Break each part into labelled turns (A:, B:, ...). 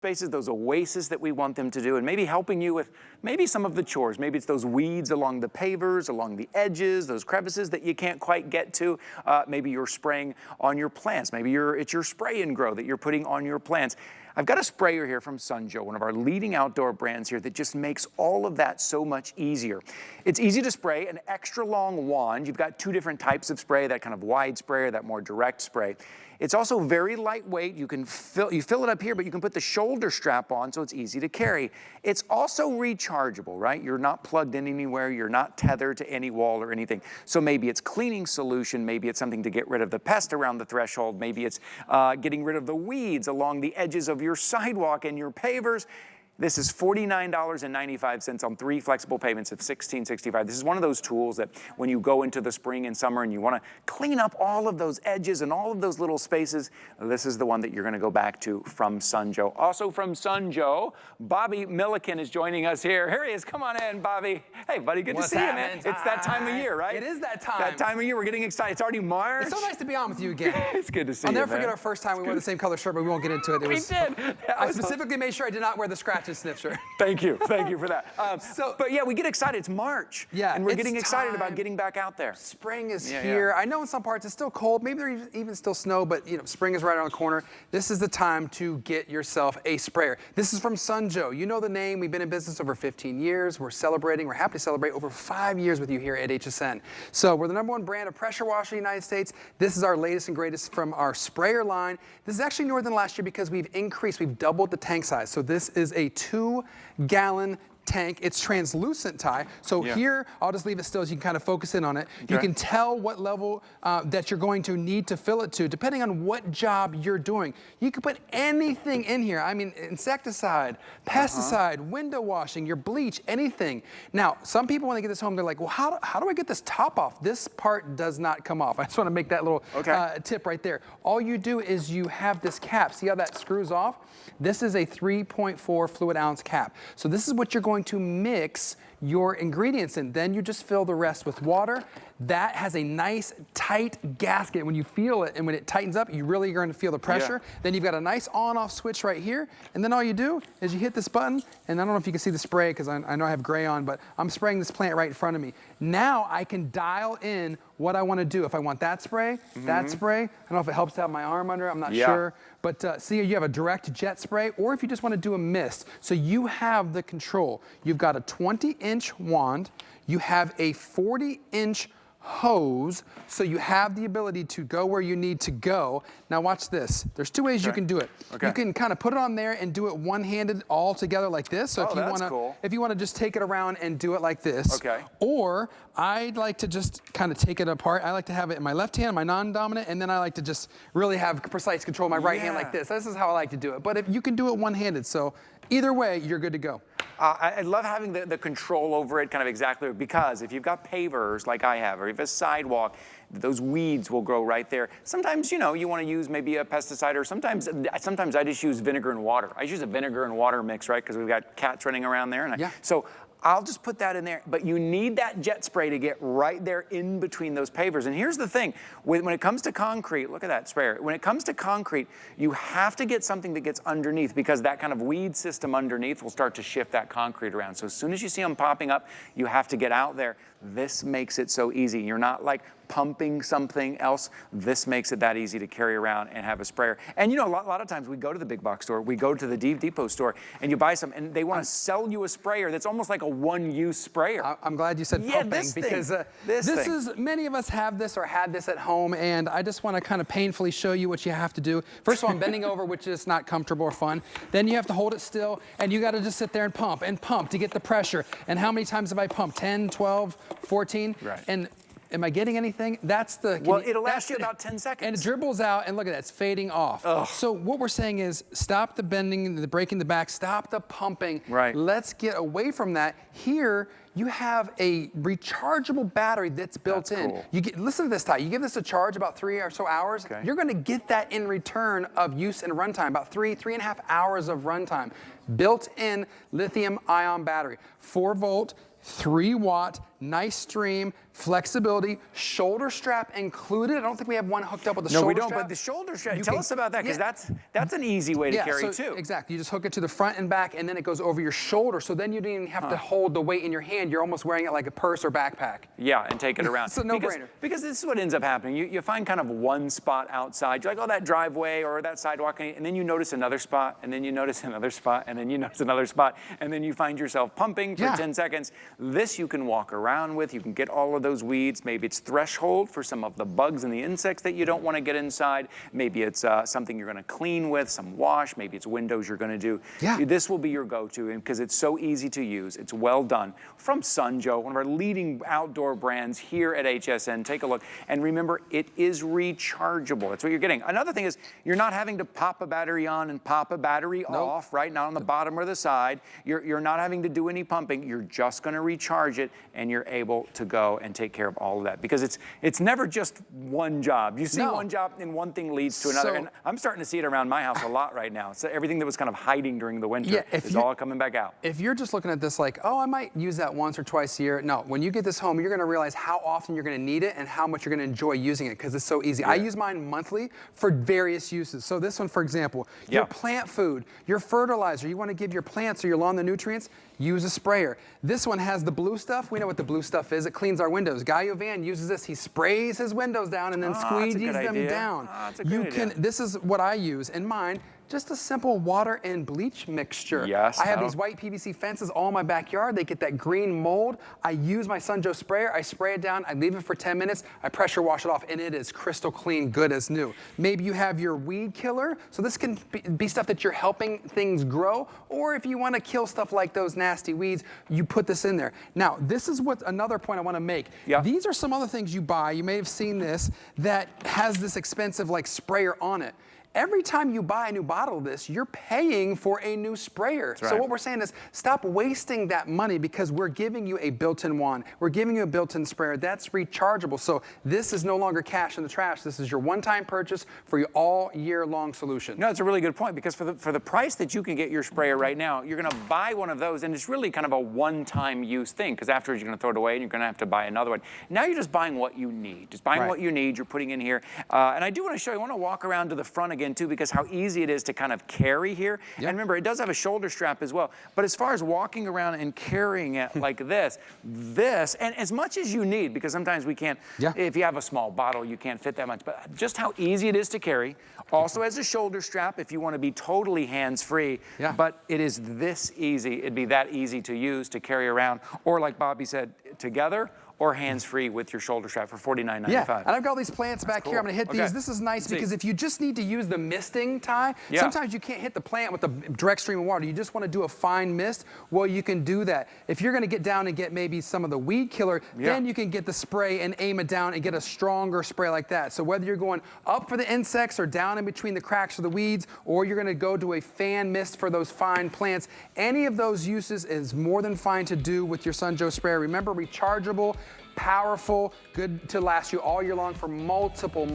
A: spaces, those oases that we want them to do, and maybe helping you with maybe some of the chores. Maybe it's those weeds along the pavers, along the edges, those crevices that you can't quite get to. Maybe you're spraying on your plants. Maybe it's your spray and grow that you're putting on your plants. I've got a sprayer here from Sunjo, one of our leading outdoor brands here, that just makes all of that so much easier. It's easy to spray, an extra long wand. You've got two different types of spray, that kind of wide sprayer, that more direct spray. It's also very lightweight. You fill it up here, but you can put the shoulder strap on so it's easy to carry. It's also rechargeable, right? You're not plugged in anywhere. You're not tethered to any wall or anything. So maybe it's cleaning solution. Maybe it's something to get rid of the pest around the threshold. Maybe it's getting rid of the weeds along the edges of your sidewalk and your pavers. This is $49.95 on 3 flexible payments of $16.65. This is one of those tools that when you go into the spring and summer and you want to clean up all of those edges and all of those little spaces, this is the one that you're going to go back to from Sunjo. Also from Sunjo, Bobby Milliken is joining us here. Here he is. Come on in, Bobby. Hey, buddy, good to see you, man. It's that time of year, right?
B: It is that time.
A: That time of year. We're getting excited. It's already March.
B: It's so nice to be on with you again.
A: It's good to see you,
B: I'll never forget our first time we wore the same color shirt, but we won't get into it.
A: We did.
B: I specifically made sure I did not wear the scratch and sniff shirt.
A: Thank you for that. But yeah, we get excited. It's March.
B: Yeah,
A: and we're getting excited about getting back out there.
B: Spring is here. Yeah. I know in some parts it's still cold. Maybe there's even still snow, but you know, spring is right around the corner. This is the time to get yourself a sprayer. This is from Sunjo. You know the name. We've been in business over 15 years. We're happy to celebrate over 5 years with you here at HSN. So we're the #1 brand of pressure washer in the United States. This is our latest and greatest from our sprayer line. This is actually newer than last year because we've doubled the tank size. So this is a 2-gallon tank. It's translucent, Ty. So here, I'll just leave it still so you can kind of focus in on it. Okay. You can tell what level that you're going to need to fill it to, depending on what job you're doing. You can put anything in here. I mean, insecticide, pesticide, window washing, your bleach, anything. Now, some people, when they get this home, they're like, well, how do I get this top off? This part does not come off. I just want to make that little tip right there. All you do is you have this cap. See how that screws off? This is a 3.4 fluid ounce cap. So this is what you're going to mix your ingredients in. Then you just fill the rest with water. That has a nice tight gasket. When you feel it and when it tightens up, you really are going to feel the pressure. Yeah. Then you've got a nice on-off switch right here. And then all you do is you hit this button, and I don't know if you can see the spray because I know I have gray on, but I'm spraying this plant right in front of me. Now I can dial in what I want to do. If I want that spray, that spray. I don't know if it helps to have my arm under it, I'm not sure. But see, you have a direct jet spray, or if you just want to do a mist. So you have the control. You've got a 20-inch wand. You have a 40-inch hose, so you have the ability to go where you need to go. Now watch this. There's 2 ways you can do it. You can kind of put it on there and do it one-handed all together like this. So if you want to just take it around and do it like this. Or I'd like to just kind of take it apart. I like to have it in my left hand, my non-dominant, and then I like to just really have precise control of my right hand like this. This is how I like to do it. But if you can do it one-handed, so either way, you're good to go.
A: I love having the control over it kind of exactly, because if you've got pavers like I have, or if you have a sidewalk, those weeds will grow right there. Sometimes, you know, you want to use maybe a pesticide, or sometimes I just use vinegar and water. I use a vinegar and water mix, right? Because we've got cats running around there. And so I'll just put that in there, but you need that jet spray to get right there in between those pavers. And here's the thing, when it comes to concrete, look at that sprayer. When it comes to concrete, you have to get something that gets underneath, because that kind of weed system underneath will start to shift that concrete around. So as soon as you see them popping up, you have to get out there. This makes it so easy. You're not like pumping something else. This makes it that easy to carry around and have a sprayer. And you know, a lot of times we go to the big box store, we go to the Depot store, and you buy some, and they want to sell you a sprayer that's almost like a one-use sprayer.
B: I'm glad you said pumping, because many of us have this or had this at home, and I just want to kind of painfully show you what you have to do. First of all, I'm bending over, which is not comfortable or fun. Then you have to hold it still, and you got to just sit there and pump to get the pressure. And how many times have I pumped? 10, 12, 14?
A: Right.
B: And am I getting anything? That's the...
A: Well, it'll last you about 10 seconds.
B: And it dribbles out, and look at that, it's fading off. So what we're saying is stop the bending, the breaking the back, stop the pumping.
A: Right.
B: Let's get away from that. Here, you have a rechargeable battery that's built in.
A: Cool.
B: Listen to this, Ty. You give this a charge about 3 or so hours, you're going to get that in return of use and runtime, about 3.5 hours of runtime. Built-in lithium-ion battery, 4-volt, 3-watt, nice stream, flexibility, shoulder strap included. I don't think we have one hooked up with the shoulder strap.
A: No, we don't, but the shoulder strap, tell us about that, because that's an easy way to carry too.
B: Exactly, you just hook it to the front and back, and then it goes over your shoulder, so then you don't even have to hold the weight in your hand. You're almost wearing it like a purse or backpack.
A: Yeah, and take it around.
B: It's a no-brainer.
A: Because this is what ends up happening. You find kind of one spot outside. You're like, oh, that driveway or that sidewalk, and then you notice another spot, and then you notice another spot, and then you notice another spot, and then you find yourself pumping for 10 seconds. This you can walk around with. You can get all of those weeds. Maybe it's threshold for some of the bugs and the insects that you don't want to get inside. Maybe it's something you're going to clean with, some wash. Maybe it's windows you're going to do.
B: Yeah.
A: This will be your go-to because it's so easy to use. It's well done. From Sunjo, one of our leading outdoor brands here at HSN. Take a look. And remember, it is rechargeable. That's what you're getting. Another thing is you're not having to pop a battery on and pop a battery off, right? Not on the bottom or the side. You're not having to do any pumping. You're just going to recharge it, and you're able to go and take care of all of that, because it's never just one job. You see one job and one thing leads to another. And I'm starting to see it around my house a lot right now. So everything that was kind of hiding during the winter is all coming back out.
B: If you're just looking at this like, oh, I might use that once or twice a year. No, when you get this home, you're going to realize how often you're going to need it and how much you're going to enjoy using it, because it's so easy. I use mine monthly for various uses. So this one, for example, your plant food, your fertilizer, you want to give your plants or your lawn the nutrients, use a sprayer. This one has the blue stuff. We know what the blue stuff is. It cleans our windows. Guy Van uses this. He sprays his windows down and then squeegees them down.
A: That's a good idea.
B: This is what I use in mine. Just a simple water and bleach mixture.
A: Yes.
B: I have these white PVC fences all in my backyard. They get that green mold. I use my Sunjo sprayer. I spray it down. I leave it for 10 minutes. I pressure wash it off, and it is crystal clean, good as new. Maybe you have your weed killer. So this can be stuff that you're helping things grow. Or if you want to kill stuff like those nasty weeds, you put this in there. Now, this is what another point I want to make. These are some other things you buy. You may have seen this that has this expensive like sprayer on it. Every time you buy a new bottle of this, you're paying for a new sprayer. So what we're saying is stop wasting that money, because we're giving you a built-in wand. We're giving you a built-in sprayer that's rechargeable. So this is no longer cash in the trash. This is your one-time purchase for your all-year-long solution.
A: No, it's a really good point, because for the price that you can get your sprayer right now, you're going to buy one of those, and it's really kind of a one-time use thing, because afterwards you're going to throw it away and you're going to have to buy another one. Now you're just buying what you need. Just buying what you need, you're putting in here. And I do want to show you, I want to walk around to the front again too, because how easy it is to kind of carry here. And remember, it does have a shoulder strap as well. But as far as walking around and carrying it like this, and as much as you need, because sometimes we can't, if you have a small bottle, you can't fit that much, but just how easy it is to carry. Also has a shoulder strap if you want to be totally hands-free, but it is this easy. It'd be that easy to use, to carry around, or like Bobby said, together, or hands-free with your shoulder strap for $49.95.
B: Yeah, and I've got all these plants back here. I'm gonna hit these. This is nice because if you just need to use the misting tie, sometimes you can't hit the plant with the direct stream of water. You just wanna do a fine mist. Well, you can do that. If you're gonna get down and get maybe some of the weed killer, then you can get the spray and aim it down and get a stronger spray like that. So whether you're going up for the insects or down in between the cracks for the weeds, or you're gonna go to a fan mist for those fine plants, any of those uses is more than fine to do with your Sunjo sprayer. Remember, rechargeable, powerful, good to last you all year long for multiple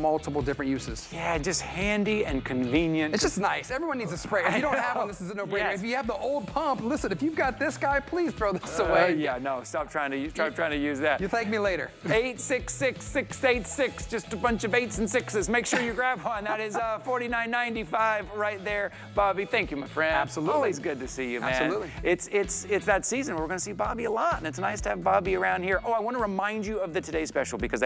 B: different uses.
A: Yeah, just handy and convenient.
B: It's just nice. Everyone needs a sprayer. If you don't have one, this is a no-brainer. If you have the old pump, listen, if you've got this guy, please throw this away.
A: Yeah, no, stop trying to use that.
B: You thank me later.
A: 866-686, just a bunch of 8s and 6s. Make sure you grab one. That is $49.95 right there. Bobby, thank you, my friend.
B: Absolutely.
A: Always good to see you, man.
B: Absolutely.
A: It's that season where we're going to see Bobby a lot, and it's nice to have Bobby around here. Oh, I want to remind you of the Today Special, because